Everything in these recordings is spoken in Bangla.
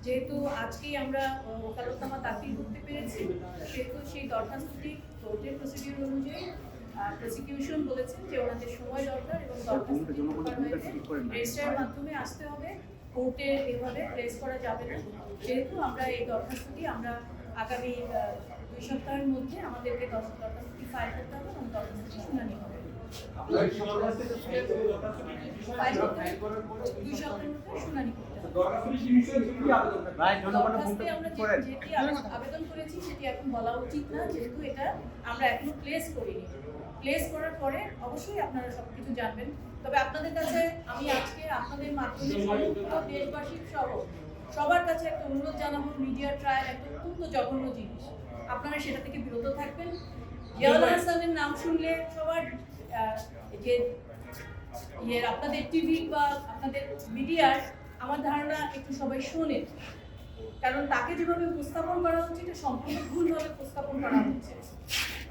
যেহেতু আজকেই আমরা ওকালতনামা দাখিল করতে পেরেছি, সেহেতু সেই দরখাস্তটি কোর্টের প্রসিডিউর অনুযায়ী প্রসিকিউশন বলেছেন যে ওনাদের সময় দরকার এবং দরখাস্তটি রেজিস্ট্রারের মাধ্যমে আসতে হবে, কোর্টে এভাবে প্লেস করা যাবে না। যেহেতু আমরা এই দরখাস্তটি আমরা আগামী 2 সপ্তাহের মধ্যে আমাদেরকে দরখাস্তটি ফাইল করতে হবে এবং দরখাস্তটি শুনানি হবে। 2 সপ্তাহের মধ্যে শুনানি করতে হবে। যেটি আবেদন করেছি সেটি এখন বলা উচিত না, যেহেতু এটা আমরা এখনো প্লেস করিনি। প্লেস করার পরে অবশ্যই আপনারা সবকিছু জানবেন। তবে আপনাদের কাছে আমি আজকে আপনাদের মাধ্যমে সমস্ত দেশবাসীর সহ সবার কাছে একটা অনুরোধ জানাবো, মিডিয়া ট্রায়াল একটা অত্যন্ত জঘন্য জিনিস, আপনারা সেটা থেকে বিরত থাকবেন। জিয়াউল হাসানের নাম শুনলে সবার যে আপনাদের টিভি বা আপনাদের মিডিয়ার আমার ধারণা একটু সবাই শোনেন, কারণ তাকে যেভাবে উপস্থাপন করা হচ্ছে এটা সম্পূর্ণ ভুলভাবে উপস্থাপন করা হচ্ছে।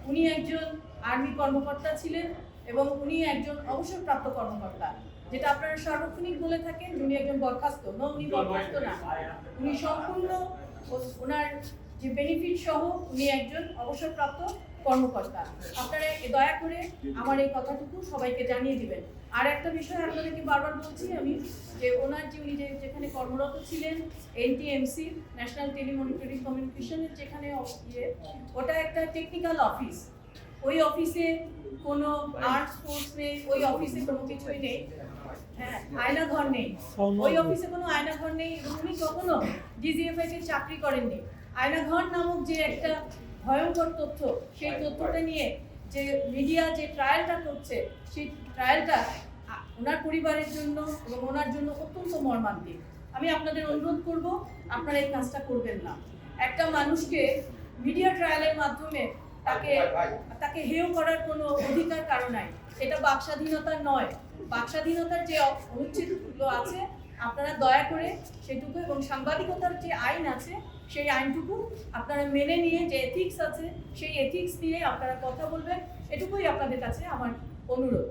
উনি একজন আর্মি কর্মকর্তা ছিলেন এবং উনি একজন অবসরপ্রাপ্ত কর্মকর্তা, যেটা আপনারা সার্বক্ষণিক বলে থাকেন উনি একজন বরখাস্ত। না, উনি বরখাস্ত না, উনি সম্পূর্ণ ওনার যে বেনিফিট সহ উনি একজন অবসরপ্রাপ্ত কর্মকর্তা। আপনারা দয়া করে আমার এই কথাটুকু সবাইকে জানিয়ে দিবেন। আর একটা বিষয় আপনাদেরকে বারবার বলছি আমি, যে ওনার যে উনি যেখানে কর্মরত ছিলেন এনটিএমসি, ন্যাশনাল টেলিমনিটরিং কমিউনিকেশনের যেখানে ওটা একটা টেকনিক্যাল অফিস। ওই অফিসে কোনো আর্টস ফোর্স নেই, ওই অফিসে কোনো কিছুই নেই। হ্যাঁ, আয়নাঘর নেই, ওই অফিসে কোনো আয়নাঘর নেই এবং উনি কখনো ডিজিএফআই-তে চাকরি করেননি। আয়নাঘর নামক যে একটা ভয়ঙ্কর তথ্য, সেই তথ্যটা নিয়ে যে মিডিয়া যে ট্রায়ালটা করছে, সেই ট্রায়ালটা ওনার পরিবারের জন্য এবং ওনার জন্য অত্যন্ত মর্মান্তিক। আমি আপনাদের অনুরোধ করব আপনারা এই কাজটা করবেন না। একটা মানুষকে মিডিয়া ট্রায়ালের মাধ্যমে তাকে হেয় করার কোনো অধিকার কারো নাই। এটা বাকস্বাধীনতার নয়। বাকস্বাধীনতার যে অনুচ্ছেদগুলো আছে আপনারা দয়া করে সেটুকু, এবং সাংবাদিকতার যে আইন আছে সেই আইনটুকু আপনারা মেনে নিয়ে, যে এথিক্স আছে সেই এথিক্স নিয়ে আপনারা কথা বলবেন, এটুকুই আপনাদের কাছে আমার অনুরোধ।